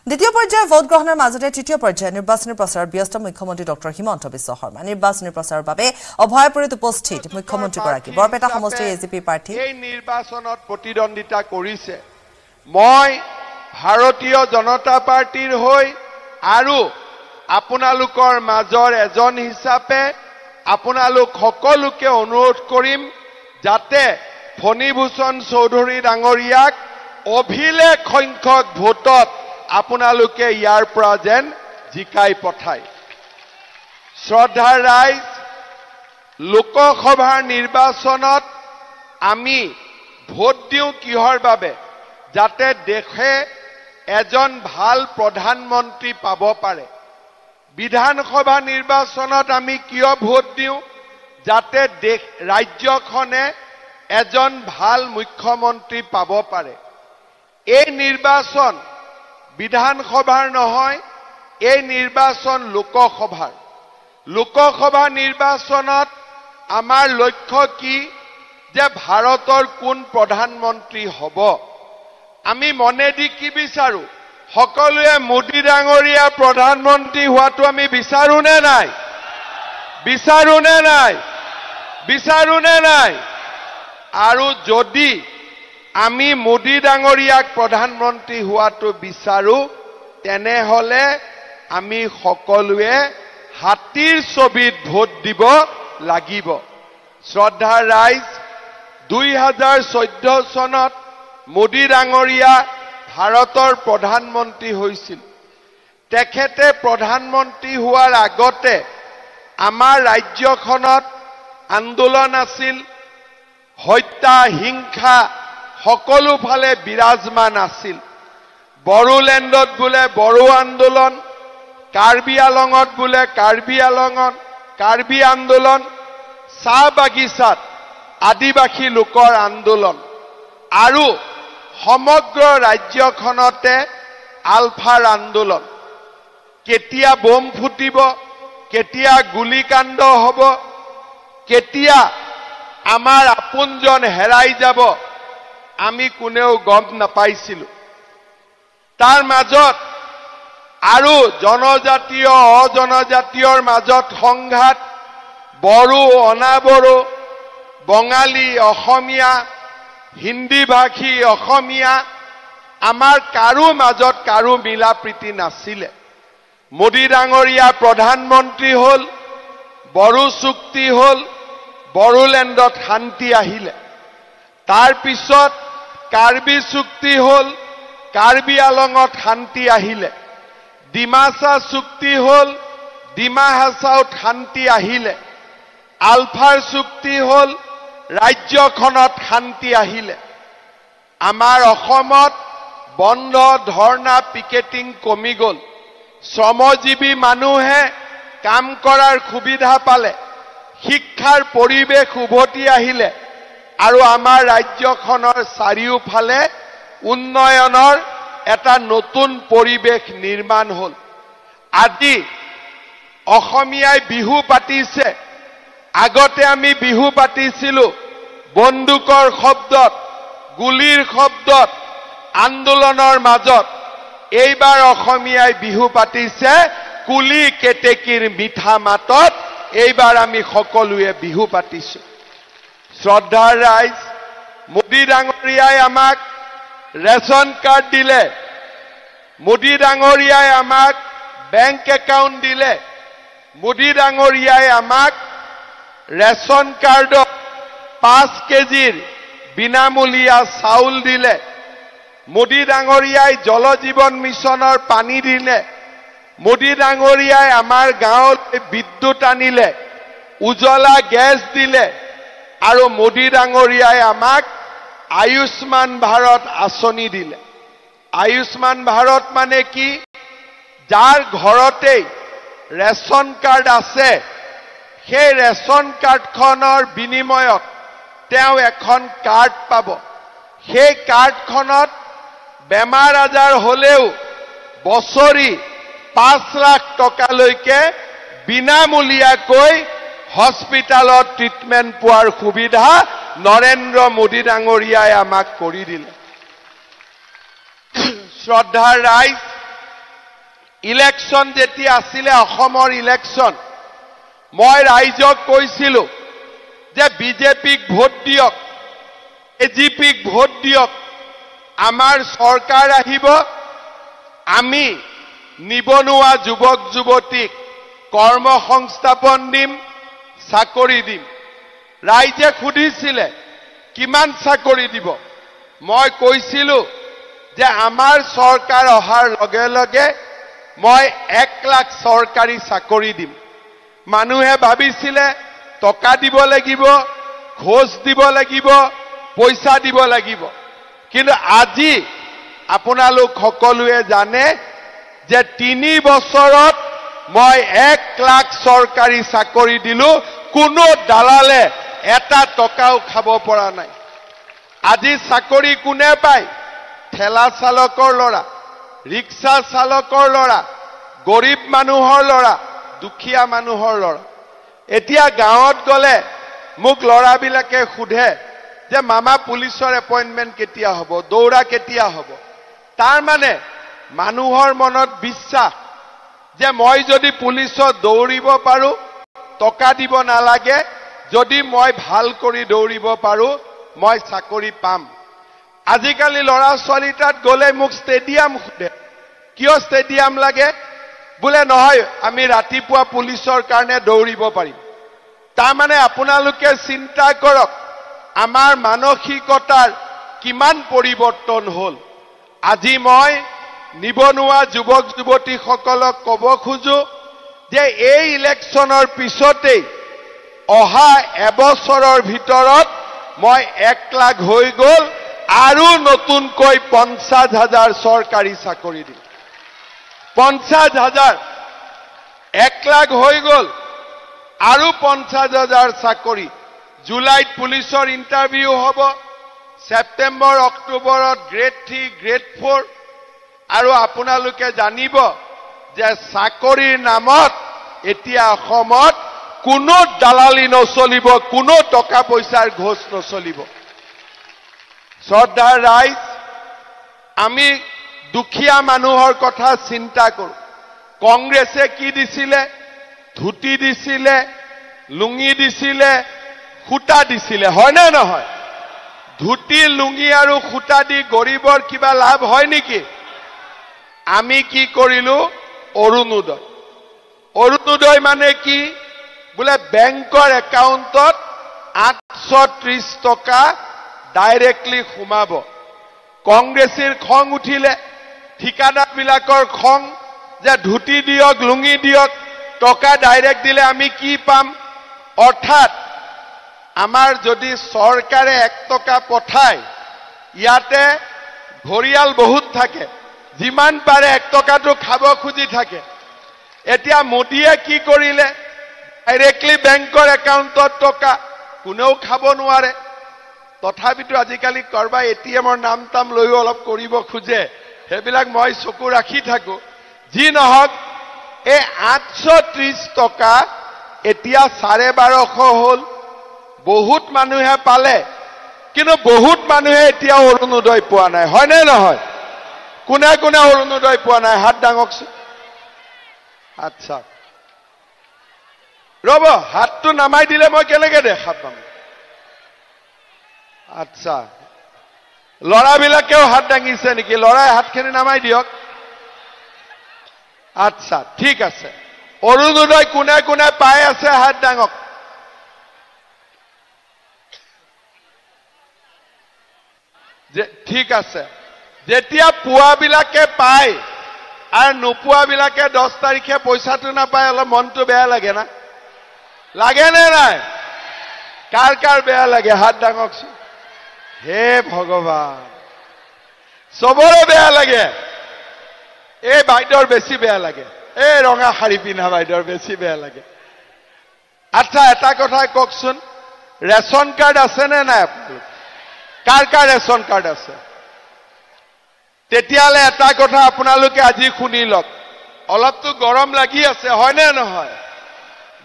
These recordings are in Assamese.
দ্বিতীয় পৰ্যায়ৰ ভোট গ্ৰহণৰ মাজতে তৃতীয় পৰ্যায়ৰ নিৰ্বাচনী প্ৰচাৰত ব্যস্ত মুখ্যমন্ত্ৰী ডক্টৰ হিমন্ত বিশ্ব শৰ্মা নিৰ্বাচনী প্ৰচাৰৰ বাবে অভয়পুৰীত উপস্থিত মুখ্যমন্ত্ৰীগৰাকী বৰপেটা সমষ্টিৰ এজিপি প্ৰাৰ্থী এই নিৰ্বাচনত প্ৰতিদ্বন্দ্বিতা কৰিছে মই ভাৰতীয় জনতা পাৰ্টিৰ হৈ আৰু আপোনালোকৰ মাজৰ এজন হিচাপে আপোনালোক সকলোকে অনুৰোধ কৰিম যাতে ফণীভূষণ চৌধুৰী ডাঙৰীয়াক অভিলেখ সংখ্যক ভোটত আপোনালোকে ইয়াৰ পৰা যেন জিকাই পঠায় শ্ৰদ্ধাৰ ৰাইজ লোকসভাৰ নিৰ্বাচনত আমি ভোট দিওঁ কিহৰ বাবে যাতে দেশে এজন ভাল প্ৰধানমন্ত্ৰী পাব পাৰে বিধানসভা নিৰ্বাচনত আমি কিয় ভোট দিওঁ যাতে দেশ ৰাজ্যখনে এজন ভাল মুখ্যমন্ত্ৰী পাব পাৰে এই নিৰ্বাচন বিধানসভাৰ নহয় এই নিৰ্বাচন লোকসভা নিৰ্বাচনত আমাৰ লক্ষ্য কি যে ভাৰতৰ কোন প্ৰধানমন্ত্ৰী হ'ব আমি মনেদি কি বিচাৰো সকলোৱে মোদী ডাঙৰীয়া প্ৰধানমন্ত্ৰী হোৱাটো আমি বিচাৰো নে নাই আৰু যদি আমি মোদী ডাঙৰীয়াক প্ৰধানমন্ত্ৰী হোৱাটো বিচাৰো তেনেহলে আমি সকলোৱে হাতীৰ ছবিত ভোট দিব লাগিব শ্ৰদ্ধাৰ ৰাইজ 2014 চনত মোদী ডাঙৰীয়া ভাৰতৰ প্ৰধানমন্ত্ৰী হৈছিল তেখেতে প্ৰধানমন্ত্ৰী হোৱাৰ আগতে আমাৰ ৰাজ্যখনত আন্দোলন আছিল হত্যা হিংসা সকলো ফালে বিৰাজমান আছিল বড়োলেণ্ডত বোলে বড়ো আন্দোলন কাৰ্বি আলঙত বোলে কাৰ্বি আন্দোলন চাহ বাগিচাত আদিবাসী লোকৰ আন্দোলন আৰু সমগ্ৰ ৰাজ্যখনতে আলফাৰ আন্দোলন কেতিয়া বোম ফুটিব কেতিয়া গুলিকাণ্ড হ'ব কেতিয়া আমাৰ আপোনজন হেৰাই যাব আমি কোনেও গম নাপাইছিলো তাৰ মাজত আৰু জনজাতীয় অজনজাতীয়ৰ মাজত সংঘাত বড়ো অনাবড়ো বঙালী অসমীয়া হিন্দী ভাষী অসমীয়া আমাৰ কাৰো মাজত কাৰো মিলা প্ৰীতি নাছিলে মোদী ডাঙৰীয়া প্ৰধানমন্ত্ৰী হ'ল বড়ো চুক্তি হ'ল বড়োলেণ্ডত শান্তি আহিলে তাৰ পিছত কাৰ্বি চুক্তি হ'ল কাৰ্বি আলঙত শান্তি আহিলে ডিমাচা চুক্তি হ'ল ডিমা হাছাওত শান্তি আহিলে আলফাৰ চুক্তি হ'ল ৰাজ্যখনত শান্তি আহিলে আমাৰ অসমত বন্ধ ধৰ্ণা পিকেটিং কমি গ'ল শ্ৰমজীৱী মানুহে কাম কৰাৰ সুবিধা পালে শিক্ষাৰ পৰিৱেশ উভতি আহিলে আৰু আমাৰ ৰাজ্যখনৰ চাৰিওফালে উন্নয়নৰ এটা নতুন পৰিৱেশ নিৰ্মাণ হ'ল আজি অসমীয়াই বিহু পাতিছে আগতে আমি বিহু পাতিছিলো বন্দুকৰ শব্দত গুলিৰ শব্দত আন্দোলনৰ মাজত এইবাৰ অসমীয়াই বিহু পাতিছে কুলি কেতেকীৰ মিঠা মাতত এইবাৰ আমি সকলোৱে বিহু পাতিছো শ্ৰদ্ধাৰ ৰাইজ মোদী ডাঙৰীয়াই আমাক ৰেচন কাৰ্ড দিলে মোদী ডাঙৰীয়াই আমাক বেংক একাউণ্ট দিলে মোদী ডাঙৰীয়াই আমাক ৰেচন কাৰ্ডত 5 কেজিৰ বিনামূলীয়া চাউল দিলে মোদী ডাঙৰীয়াই জল জীৱন মিছনৰ পানী দিলে মোদী ডাঙৰীয়াই আমাৰ গাঁৱত বিদ্যুৎ আনিলে উজ্জ্বলা গেছ দিলে আৰু মোদী ডাঙৰীয়াই আমাক আয়ুষ্মান ভাৰত আঁচনি দিলে আয়ুষ্মান ভাৰত মানে কি যাৰ ঘৰতে ৰেচন কাৰ্ড আছে সেই ৰেচন কাৰ্ডখনৰ বিনিময়ত তেওঁ এখন কাৰ্ড পাব সেই কাৰ্ডখনত বেমাৰ আজাৰ হলেও বছৰি 5 লাখ টকালৈকে বিনামূলীয়াকৈ হস্পিটালত ট্ৰিটমেন্ট পোৱাৰ সুবিধা নৰেন্দ্ৰ মোদী ডাঙৰীয়াই আমাক কৰি দিলে শ্ৰদ্ধাৰ ৰাইজ ইলেকশ্যন যেতিয়া আছিলে অসমৰ ইলেকশ্যন মই ৰাইজক কৈছিলো যে বিজেপিক ভোট দিয়ক এজিপিক ভোট দিয়ক আমাৰ চৰকাৰ আহিব আমি নিবনুৱা যুৱক যুৱতীক কৰ্মসংস্থাপন দিম চাকৰি দিম ৰাইজে খুদিছিলে কিমান চাকৰি দিব মই কৈছিলো যে আমাৰ চৰকাৰ অহাৰ লগে লগে মই 1 লাখ চৰকাৰী চাকৰি দিম মানুহে ভাবিছিলে টকা দিব লাগিব ঘোষ দিব লাগিব পইচা দিব লাগিব কিন্তু আজি আপোনালোক সকলোৱে জানে যে 3 বছৰত মই 1 লাখ চৰকাৰী চাকৰি দিলো কোনো দালালে এটা টকাও খাব পৰা নাই আজি চাকৰি কোনে পায় ঠেলা চালকৰ লৰা ৰিক্সা চালকৰ লৰা গৰীব মানুহৰ লৰা দুখীয়া মানুহৰ লৰা এতিয়া গাঁৱত গলে মোক লৰাবিলাকে খুধে যে মামা পুলিচৰ এপইন্টমেন্ট কেতিয়া হ'ব দৌৰা কেতিয়া হ'ব তাৰ মানে মানুহৰ মনত বিশ্বাস যে মই যদি পুলিচত দৌৰিব পাৰো টকা দিব নালাগে যদি মই ভাল কৰি দৌৰিব পাৰো মই চাকৰি পাম আজিকালি লৰা ছোৱালী তাত গলে মোক ষ্টেডিয়াম খুদে কিয় ষ্টেডিয়াম লাগে বুলে নহয় আমি ৰাতিপুৱা পুলিচৰ কাৰণে দৌৰিব পাৰিম তাৰ মানে আপোনালোকে চিন্তা কৰক আমাৰ মানসিকতাৰ কিমান পৰিৱৰ্তন হল আজি মই নিবনুৱা যুৱক যুৱতীসকলক ক'ব খোজো যে এই ইলেকশ্যনৰ পিছতেই অহা এবছৰৰ ভিতৰত মই 1 লাখ হৈ গল আৰু নতুনকৈ 50,000 চৰকাৰী চাকৰি দিম 50,000 1 লাখ হৈ গল আৰু 50,000 চাকৰি জুলাইত পুলিচৰ ইন্টাৰভিউ হ'ব সেপ্টেম্বৰ অক্টোবৰত গ্ৰেড 3 গ্ৰেড 4 আৰু আপোনালোকে জানিব যে চাকৰিৰ নামত এতিয়া অসমত কোনো দালালি নচলিব কোনো টকা পইচাৰ ঘোষ নচলিব শ্ৰদ্ধাৰ ৰাইজ আমি দুখীয়া মানুহৰ কথা চিন্তা কৰো কংগ্ৰেছে কি দিছিলে ধুতি দিছিলে লুঙি দিছিলে খুটা দিছিলে হয় না নহয় ধুতি লুঙি আৰু খুটা দি গৰীবৰ কিবা লাভ হয় নেকি আমি কি কৰিলো অৰুণোদয় মানে কি বুলে বেংকৰ একাউণ্টত 830 টকা ডাইৰেক্টলি সোমাব কংগ্ৰেছৰ খং উঠিলে ঠিকাদাৰ বিলাকৰ খং যে ধুতি দিয়ক লুঙি দিয়ক টকা ডাইৰেক্ট দিলে আমি কি পাম অৰ্থাৎ আমাৰ যদি চৰকাৰে 1 টকা পঠায় ইয়াতে ঘৰিয়াল বহুত থাকে যিমান পাৰে 1 টকাটো খাব খুজি থাকে এতিয়া মোদীয়ে কি কৰিলে ডাইৰেক্টলি বেংকৰ একাউণ্টত টকা কোনেও খাব নোৱাৰে তথাপিতো আজিকালি কৰবা এটিএমৰ নাম তাম লৈ অলপ কৰিব খুজে হেবিলাক মই চকু ৰাখি থাকো যি নহক এই 830 টকা এতিয়া 1250 হল বহুত মানুহে পালে কিন্তু বহুত মানুহে এতিয়া অৰুণোদয় পোৱা নাই হয় নে নহয় কোনে কোনে অৰুণোদয় পোৱা নাই হাত দাঙকচোন আচ্ছা ৰব হাতটো নামাই দিলে মই কেনেকৈ দেখা পাম আচ্ছা লৰাবিলাকেও হাত দাঙিছে নেকি লৰাই হাতখিনি নামাই দিয়ক আচ্ছা ঠিক আছে অৰুণোদয় কোনে কোনে পাই আছে হাত দাঙক ঠিক আছে যেতিয়া পুৱাবিলাকে পায় আৰু নোপোৱাবিলাকে 10 তাৰিখে পইচাটো নাপায় অলপ মনটো বেয়া লাগে না লাগে নে নাই কাৰ কাৰ বেয়া লাগে হাত দাঙকচোন হে ভগৱান সবৰে বেয়া লাগে এই বাইদেউৰ বেছি বেয়া লাগে এই ৰঙা শাৰী পিন্ধা বাইদেউৰ বেছি বেয়া লাগে আচ্ছা এটা কথা কওকচোন ৰেশন কাৰ্ড আছে নে নাই আপোনালোক কাৰ কাৰ ৰেশন কাৰ্ড আছে তেতিয়ালে এটা কথা আপোনালোকে আজি শুনি লওক অলপতো গৰম লাগি আছে হয় নে নহয়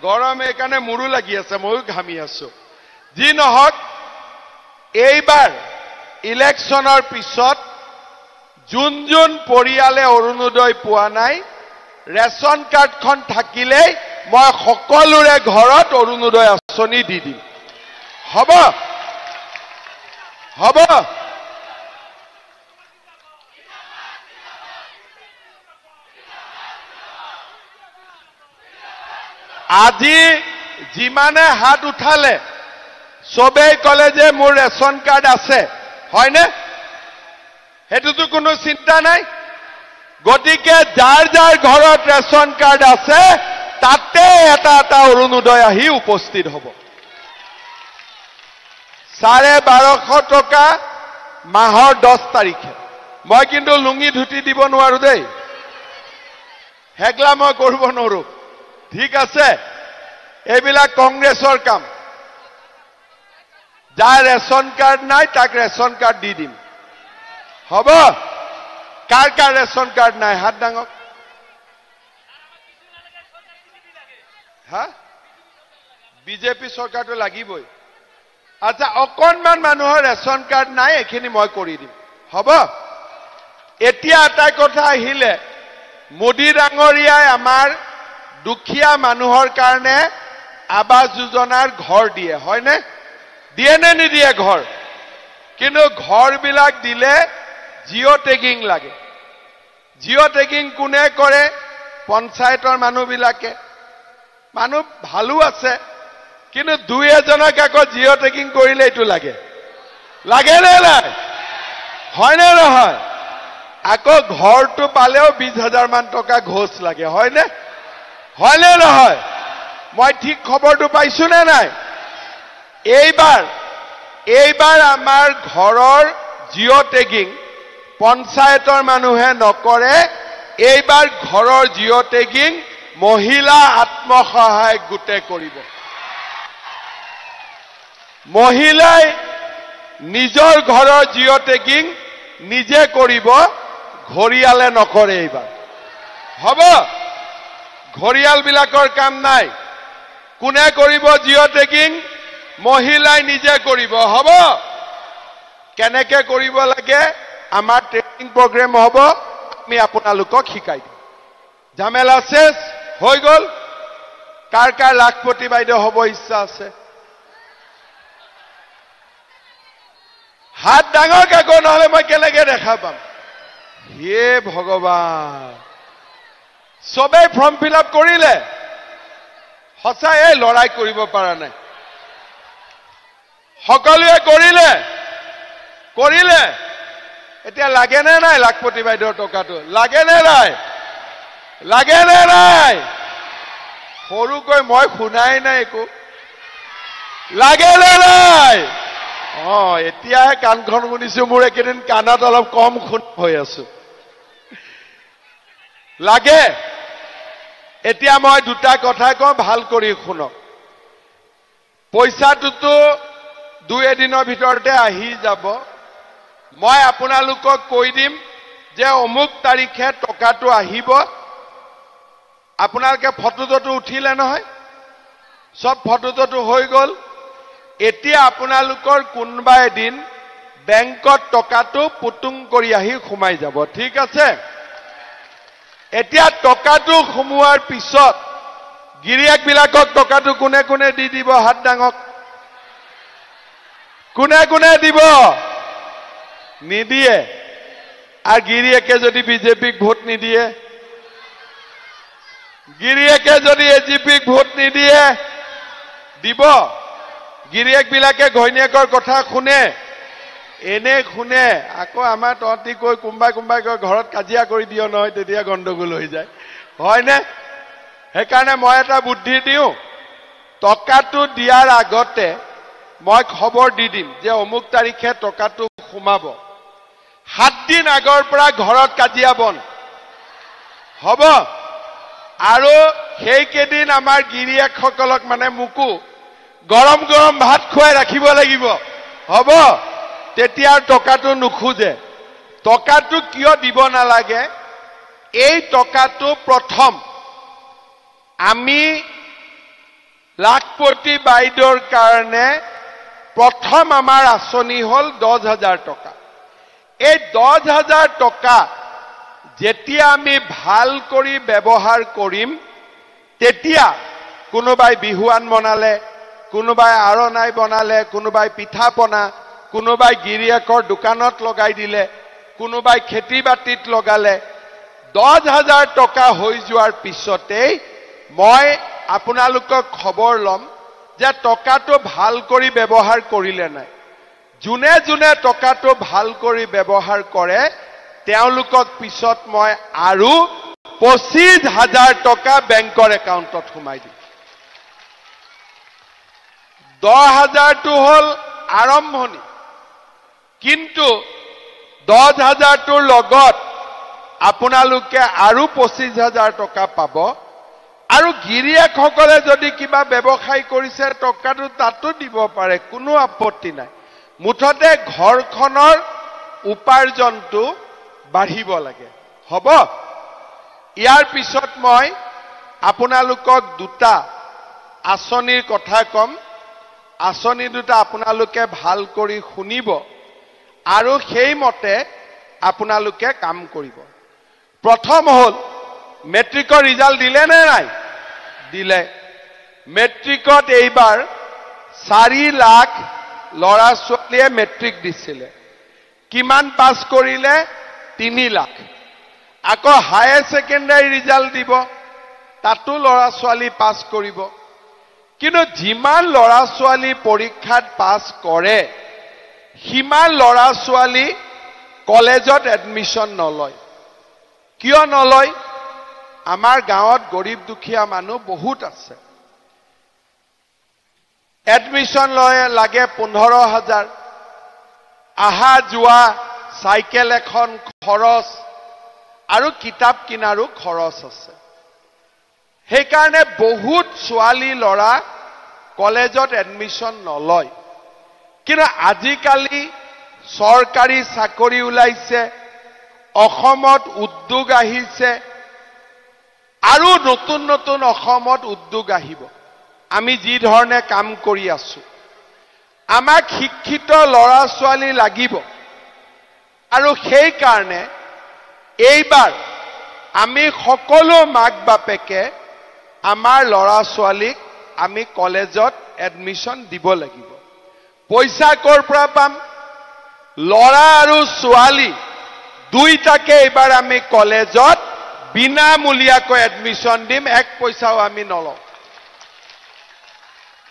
গৰম এইকাৰণে মুৰু লাগি আছে ময়ো ঘামি আছো যি নহক এইবাৰ ইলেকশ্যনৰ পিছত যোন যোন পৰিয়ালে অৰুণোদয় পোৱা নাই ৰেচন কাৰ্ডখন থাকিলেই মই সকলোৰে ঘৰত অৰুণোদয় আঁচনি দি দিম হ'ব হ'ব আজি যিমানে হাত উঠালে সবেই কলে যে মোৰ ৰেচন কাৰ্ড আছে হয়নে হেতুটো কোনো চিন্তা নাই গতিকে যাৰ যাৰ ঘৰত ৰেচন কাৰ্ড আছে তাতে এটা এটা অৰুণোদয় আহি উপস্থিত হ'ব 1250 টকা মাহৰ 10 তাৰিখে মই কিন্তু লুঙি ধুতি দিব নোৱাৰো দেই হেগলা মই কৰিব নোৱাৰো ঠিক আছে এইবিলাক কংগ্ৰেছৰ কাম যাৰ ৰেচন কাৰ্ড নাই তাক ৰেচন কাৰ্ড দি দিম হ'ব কাৰ কাৰ ৰেচন কাৰ্ড নাই হাত ডাঙক হা বিজেপি চৰকাৰটো লাগিবই আচ্ছা অকণমান মানুহৰ ৰেচন কাৰ্ড নাই এখিনি মই কৰি দিম হ'ব এতিয়া এটা কথা আহিলে মোদী ডাঙৰীয়াই আমাৰ দুখীয়া মানুহৰ কাৰণে আবাস যোজনাৰ ঘৰ দিয়ে হয়নে দিয়ে নে নিদিয়ে ঘৰ কিন্তু ঘৰবিলাক দিলে জিঅ' টেগিং লাগে জিঅ' টেগিং কোনে কৰে পঞ্চায়তৰ মানুহবিলাকে মানুহ ভালো আছে কিন্তু দুই এজনক আকৌ জিঅ' টেগিং কৰিলে এইটো লাগে লাগে নে নাই হয়নে নহয় আকৌ ঘৰটো পালেও 20,000 মান টকা ঘোষ লাগে হয়নে হয়নে নহয় মই ঠিক খবৰটো পাইছো নে নাই এইবাৰ আমাৰ ঘৰৰ জিঅ' টেগিং পঞ্চায়তৰ মানুহে নকৰে এইবাৰ ঘৰৰ জিঅ' টেগিং মহিলা আত্মসহায়ক গোটে কৰিব মহিলাই নিজৰ ঘৰৰ জিঅ' টেগিং নিজে কৰিব ঘৰিয়ালে নকৰে এইবাৰ হ'ব ঘৰিয়াল বিলাকৰ কাম নাই কোনে কৰিব জিঅ' টেগিং মহিলাই নিজে কৰিব হ'ব কেনেকে কৰিব লাগে আমাৰ ট্ৰেনিং প্ৰগ্ৰাম হ'ব আমি আপোনালোকক শিকাই দিম ঝামেলা শেষ হৈ গ'ল কাৰ কাৰ লাখপতি বাইদেউ হ'ব ইচ্ছা আছে হাত ডাঙৰ কাকো নহলে মই কেনেকে দেখা পাম হে ভগৱান সবে ফৰ্ম ফিল আপ কৰিলে সঁচাই এই লৰাই কৰিব পৰা নাই সকলোৱে কৰিলে এতিয়া লাগে নে নাই লাখপতি বাইদেউৰ টকাটো লাগে নে নাই সৰুকৈ মই শুনাই নাই একো লাগে নে নাই এতিয়াহে কাণখন শুনিছো মোৰ একেদিন কাণত অলপ কম শুন হৈ আছো লাগে এতিয়া মই দুটা কথা কওঁ ভাল কৰি শুনক পইচাটোতো 2 এদিনৰ ভিতৰতে আহি যাব মই আপোনালোকক কৈ দিম যে অমুক তাৰিখে টকাটো আহিব আপোনালোকে ফটোটো উঠিলে নহয় সব ফটোটো হৈ গ'ল এতিয়া আপোনালোকৰ কোনবা এদিন বেংকত টকাটো পুতুং কৰি আহি সোমাই যাব ঠিক আছে এতিয়া টকাটো সোমোৱাৰ পিছত গিৰিয়াক বিলাকক টকাটো কোনে কোনে দি দিব হাত ডাঙক কোনে দিব নিদিয়ে আৰু গিৰিয়াকে যদি বিজেপিক ভোট নিদিয়ে গিৰিয়াকে যদি এজিপিক ভোট নিদিয়ে দিব গিৰিয়াক বিলাকে ঘৈণীয়েকৰ কথা শুনে এনে শুনে আকৌ আমাৰ তহঁতি কৈ কোম্বাই কৈ ঘৰত কাজিয়া কৰি দিও নহয় তেতিয়া গণ্ডগোল হৈ যায় হয়নে সেইকাৰণে মই এটা বুদ্ধি দিওঁ টকাটো দিয়াৰ আগতে মই খবৰ দি দিম যে অমুক তাৰিখে টকাটো সোমাব 7 দিন আগৰ পৰা ঘৰত কাজিয়া বন হ'ব আৰু সেই কেদিন আমাৰ গিৰিয়াকসকলক মানে মুকু গৰম ভাত খুৱাই ৰাখিব লাগিব হ'ব তেতিয়া টকাটো নুখুজে টকাটো কিয় দিব নালাগে এই টকাটো প্ৰথম আমি লাখপতি বাইদেউৰ কাৰণে প্ৰথম আমাৰ আঁচনি হল 10,000 টকা এই 10,000 টকা যেতিয়া আমি ভাল কৰি ব্যৱহাৰ কৰিম তেতিয়া কোনোবাই বিহুৱান বনালে কোনোবাই আৰণাই বনালে কোনোবাই পিঠা পনা কোনোবাই গিৰিয়েকৰ দোকানত লগাই দিলে কোনোবাই খেতি বাতিত লগালে 10,000 টকা হৈ যোৱাৰ পিছতেই মই আপোনালোকক খবৰ লম যে টকাটো ভাল কৰি ব্যৱহাৰ কৰিলে নাই যোনে যোনে টকাটো ভাল কৰি ব্যৱহাৰ কৰে তেওঁলোকক পিছত মই আৰু 25,000 টকা বেংকৰ একাউণ্টত সোমাই দিম 10,000 টো হল আৰম্ভণি কিন্তু 10,000 টোৰ লগত আপোনালোকে আৰু 25,000 টকা পাব আৰু গিৰিয়েকসকলে যদি কিবা ব্যৱসায় কৰিছে টকাটো তাতো দিব পাৰে কোনো আপত্তি নাই মুঠতে ঘৰখনৰ উপাৰ্জনটো বাঢ়িব লাগে হ'ব ইয়াৰ পিছত মই আপোনালোকক দুটা আঁচনিৰ কথা কম আঁচনি দুটা আপোনালোকে ভাল কৰি শুনিব আৰু সেইমতে আপোনালোকে কাম কৰিব প্ৰথম হল মেট্ৰিকৰ ৰিজাল্ট দিলে নে নাই দিলে মেট্ৰিকত এইবাৰ 4 লাখ লৰা ছোৱালীয়ে মেট্ৰিক দিছিলে কিমান পাস কৰিলে 3 লাখ আকৌ হায়াৰ সেকেন্ডাৰী ৰিজাল্ট দিব তাতো লৰা ছোৱালী পাস কৰিব কিন্তু যিমান লৰা ছোৱালী পৰীক্ষাত পাস কৰে সিমান লৰা ছোৱালী কলেজত এডমিশন নলয় কিয় নলয় আমাৰ গাঁৱত গৰীব দুখীয়া মানুহ বহুত আছে এডমিশন লয় লাগে 15,000 আহা যোৱা সাইকেল এখন খৰচ আৰু কিতাপ কিনাৰো খৰচ আছে সেইকাৰণে বহুত ছোৱালী লৰা কলেজত এডমিশন নলয় কিন্তু আজিকালি চৰকাৰী চাকৰি ওলাইছে অসমত উদ্যোগ আহিছে আৰু নতুন নতুন অসমত উদ্যোগ আহিব আমি যি ধৰণে কাম কৰি আছো আমাক শিক্ষিত লৰা ছোৱালী লাগিব আৰু সেই কাৰণে এইবাৰ আমি সকলো মাক বাপেকে আমাৰ লৰা ছোৱালীক আমি কলেজত এডমিশন দিব লাগিব পইচা কৰ পৰা পাম লৰা আৰু ছোৱালী দুইটাকে এইবাৰ আমি কলেজত বিনামূলীয়াকৈ এডমিশন দিম এক পইচাও আমি নলওঁ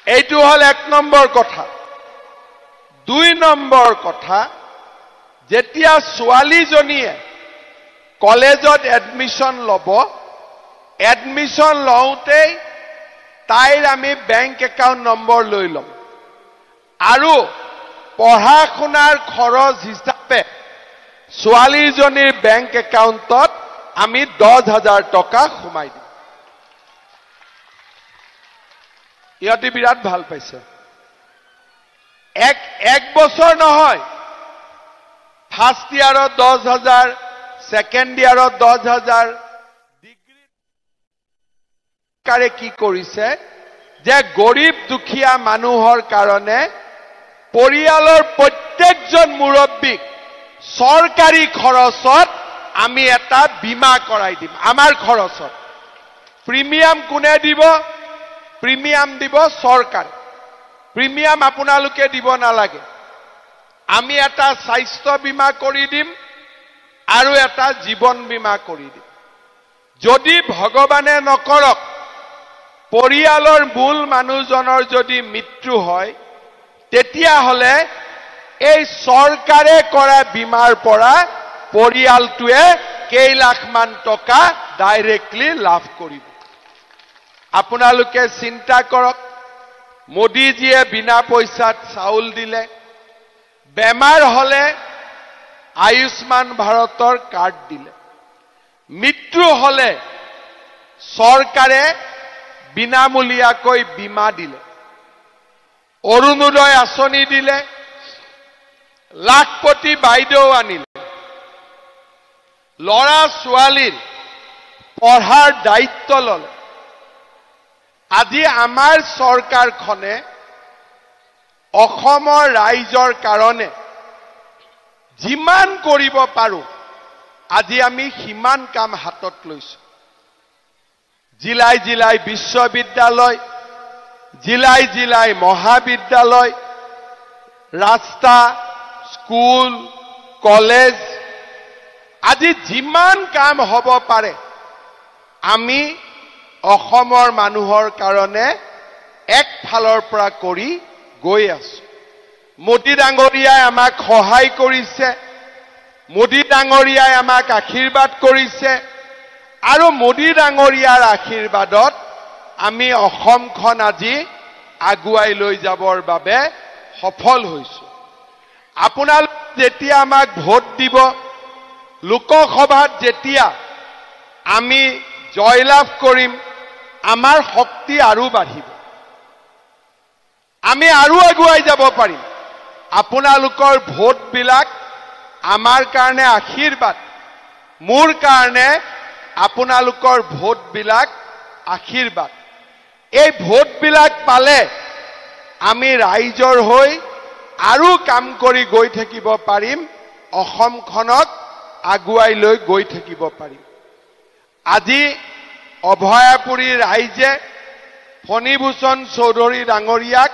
এইটো হল 1 নম্বৰ কথা 2 নম্বৰ কথা যেতিয়া ছোৱালীজনীয়ে কলেজত এডমিশন লব এডমিশন লওঁতে তাইৰ আমি বেংক একাউণ্ট নম্বৰ লৈ লম আৰু পঢ়া শুনাৰ খৰচ হিচাপে ছোৱালীজনীৰ বেংক একাউণ্টত আমি 10,000 টকা সোমাই দিম ইহঁতে বিৰাট ভাল পাইছে এক বছৰ নহয় ফাৰ্ষ্ট ইয়াৰত 10,000 সেকেন্ড ইয়াৰত 10,000 ডিগ্ৰী কাৰে কি কৰিছে যে গৰীব দুখীয়া মানুহৰ কাৰণে পৰিয়ালৰ প্ৰত্যেকজন মুৰব্বীক চৰকাৰী খৰচত আমি এটা বীমা কৰাই দিম আমাৰ খৰচত প্ৰিমিয়াম কোনে দিব প্ৰিমিয়াম দিব চৰকাৰ প্ৰিমিয়াম আপোনালোকে দিব নালাগে আমি এটা স্বাস্থ্য বীমা কৰি দিম আৰু এটা জীৱন বীমা কৰি দিম যদি ভগৱানে নকৰক পৰিয়ালৰ মূল মানুহজনৰ যদি মৃত্যু হয় তেতিয়া হলে এই চৰকাৰে কৰা বীমাৰ পৰা পৰিয়ালটোৱে কেই লাখ মান টকা ডাইৰেক্টলি লাভ কৰিব আপোনালোকে চিন্তা কৰক মোদীজীয়ে বিনা পইচাত চাউল দিলে বেমাৰ হলে আয়ুষ্মান ভাৰতৰ কাৰ্ড দিলে মৃত্যু হলে চৰকাৰে বিনামূলীয়াকৈ বীমা দিলে অৰুণোদয় আঁচনি দিলে লাখপতি বাইদেউ আনিলে লৰা ছোৱালীৰ পঢ়াৰ দায়িত্ব ললে আজি আমাৰ চৰকাৰখনে অসমৰ ৰাইজৰ কাৰণে যিমান কৰিব পাৰো আজি আমি সিমান কাম হাতত লৈছো জিলাই জিলাই বিশ্ববিদ্যালয় জিলাই জিলাই মহাবিদ্যালয় ৰাস্তা স্কুল কলেজ আজি যিমান কাম হ'ব পাৰে আমি অসমৰ মানুহৰ কাৰণে এক ফালৰ পৰা কৰি গৈ আছো মোদী ডাঙৰীয়াই আমাক সহায় কৰিছে মোদী ডাঙৰীয়াই আমাক আশীৰ্বাদ কৰিছে আৰু মোদী ডাঙৰীয়াৰ আশীৰ্বাদত আমি অসমখন আজি আগুৱাই লৈ যাবৰ বাবে সফল হৈছো আপোনালোক যেতিয়া আমাক ভোট দিব লোকসভাত যেতিয়া আমি জয়লাভ কৰিম আমাৰ শক্তি আৰু বাঢ়িব আমি আৰু আগুৱাই যাব পাৰিম আপোনালোকৰ ভোটবিলাক আমাৰ কাৰণে আশীৰ্বাদ মোৰ কাৰণে আপোনালোকৰ ভোটবিলাক আশীৰ্বাদ এই ভোটবিলাক পালে আমি ৰাইজৰ হৈ আৰু কাম কৰি গৈ থাকিব পাৰিম অসমখনক আগুৱাই লৈ গৈ থাকিব পাৰিম আজি অভয়াপুৰী ৰাইজে ফণীভূষণ চৌধুৰী ডাঙৰীয়াক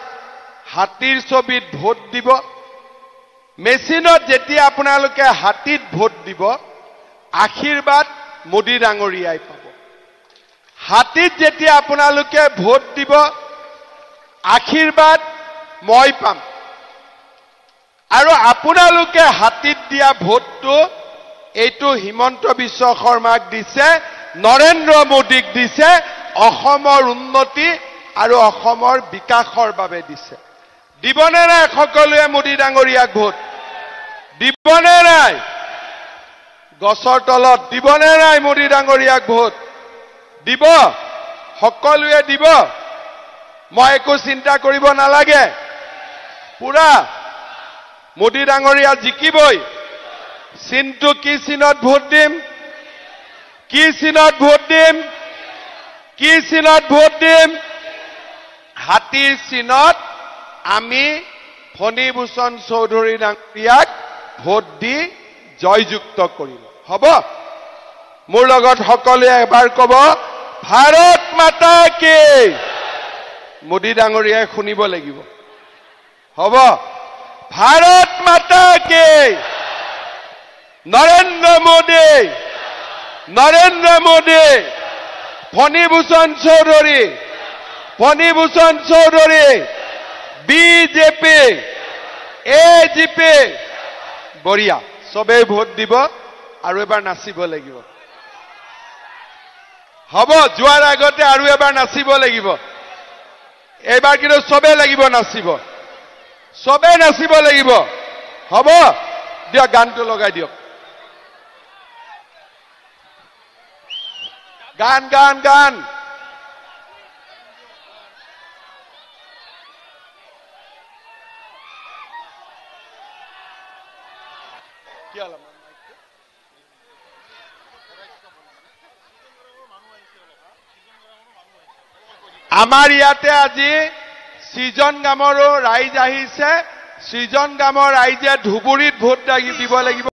হাতীৰ ছবিত ভোট দিব মেচিনত যেতিয়া আপোনালোকে হাতীত ভোট দিব আশীৰ্বাদ মোদী ডাঙৰীয়াই পাব হাতীত যেতিয়া আপোনালোকে ভোট দিব আশীৰ্বাদ মই পাম আৰু আপোনালোকে হাতীত দিয়া ভোটটো এইটো হিমন্ত বিশ্ব শৰ্মাক দিছে নৰেন্দ্ৰ মোদীক দিছে অসমৰ উন্নতি আৰু অসমৰ বিকাশৰ বাবে দিছে দিবনে নাই সকলোৱে মোদী ডাঙৰীয়াক ভোট দিবনে নাই গছৰ তলত দিবনে নাই মোদী ডাঙৰীয়াক ভোট দিব সকলোৱে দিব মই একো চিন্তা কৰিব নালাগে পুৰা মোদী ডাঙৰীয়া জিকিবই চিনটো কি চিনত ভোট দিম কি চিনত ভোট দিম কি চিনত ভোট দিম হাতীৰ চিনত আমি ফণীভূষণ চৌধুৰী ডাঙৰীয়াক ভোট দি জয়যুক্ত কৰিম হ'ব মোৰ লগত সকলোৱে এবাৰ ক'ব ভাৰত মাতা কি মোদী ডাঙৰীয়াই শুনিব লাগিব হ'ব ভাৰত মাতা কি নৰেন্দ্ৰ মোদী ফণীভূষণ চৌধুৰী বিজেপি এজিপি বঢ়িয়া সবেই ভোট দিব আৰু এবাৰ নাচিব লাগিব হ'ব যোৱাৰ আগতে আৰু এবাৰ নাচিব লাগিব এইবাৰ কিন্তু সবে লাগিব নাচিব সবে নাচিব লাগিব হ'ব দিয়ক গানটো লগাই দিয়ক গান গান গান আমাৰ ইয়াতে আজি সৃজন গামৰো ৰাইজ আহিছে সৃজন গামৰ ৰাইজে ধুবুৰীত ভোট দিব লাগিব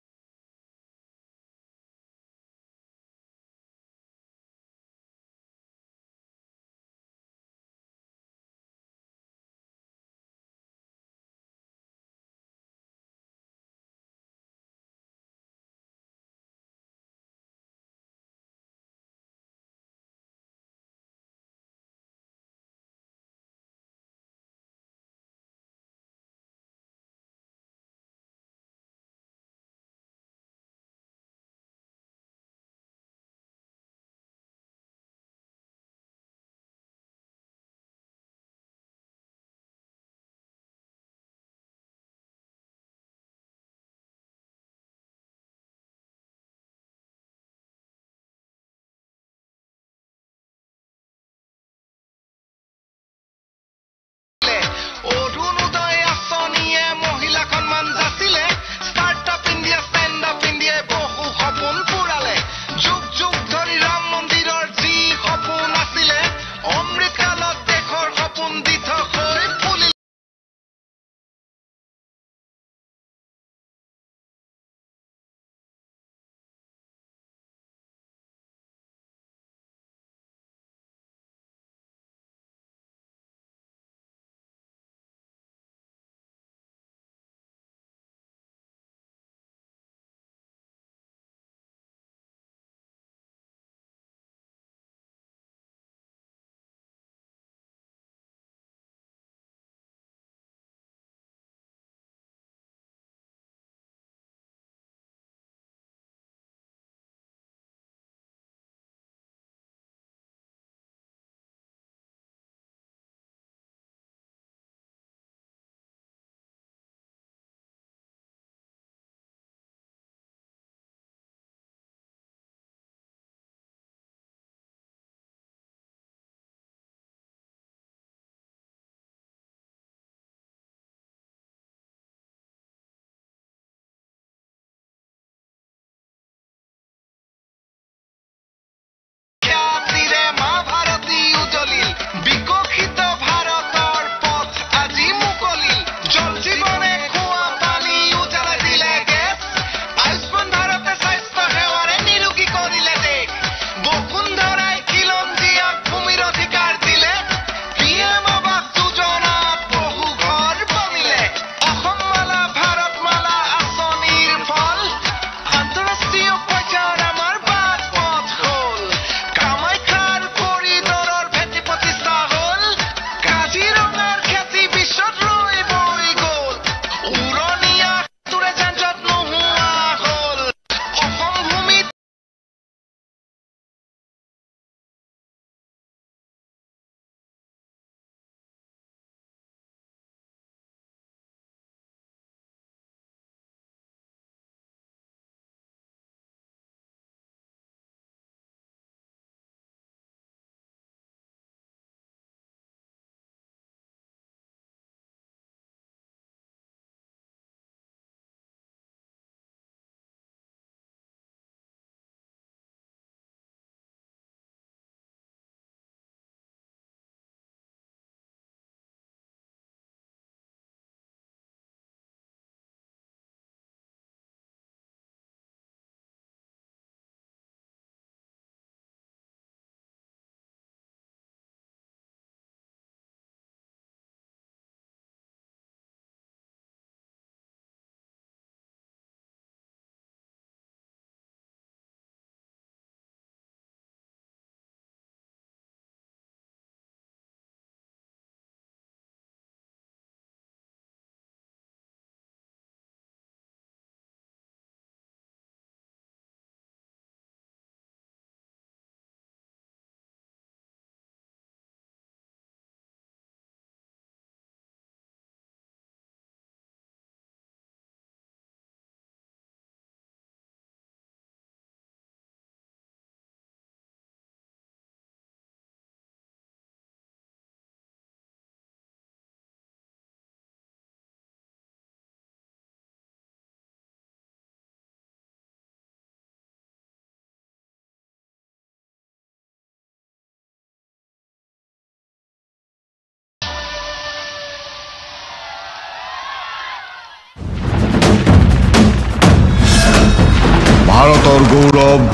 গৌৰৱ।